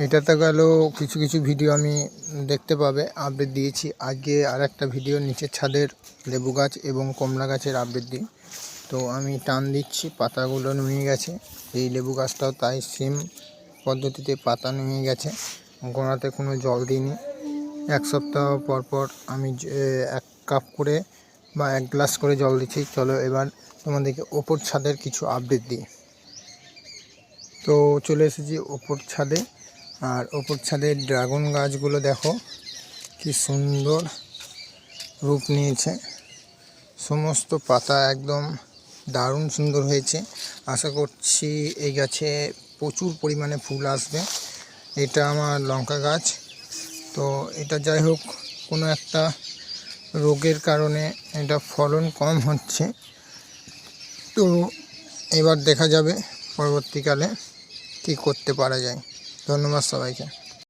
এটাতে গেল কিছু কিছু ভিডিও আমি দেখতে পাবে আপডেট দিয়েছি। আজকে আর একটা ভিডিও নিচের ছাদের লেবু গাছ এবং কমলা গাছের আপডেট দিই। তো আমি টান দিচ্ছি, পাতাগুলো নুয়ে গেছে। এই লেবু গাছটাও তাই সেম পদ্ধতিতে পাতা নুয়ে গেছে, গোড়াতে কোনো জল দিইনি। এক সপ্তাহ পর পর আমি 1 কাপ করে বা 1 গ্লাস করে জল দিচ্ছি। চলো এবার তোমাদেরকে ওপর ছাদের কিছু আপডেট দিই। তো চলে এসেছি ওপর ছাদে, আর ওপর ছাদের ড্রাগন গাছগুলো দেখো কি সুন্দর রূপ নিয়েছে। সমস্ত পাতা একদম দারুণ সুন্দর হয়েছে। আশা করছি এই গাছে প্রচুর পরিমাণে ফুল আসবে। এটা আমার লঙ্কা গাছ। তো এটা যাই হোক, কোনো একটা রোগের কারণে এটা ফলন কম হচ্ছে। তো এবার দেখা যাবে পরবর্তীকালে কি করতে পারা যায়। ধন্যবাদ সবাইকে।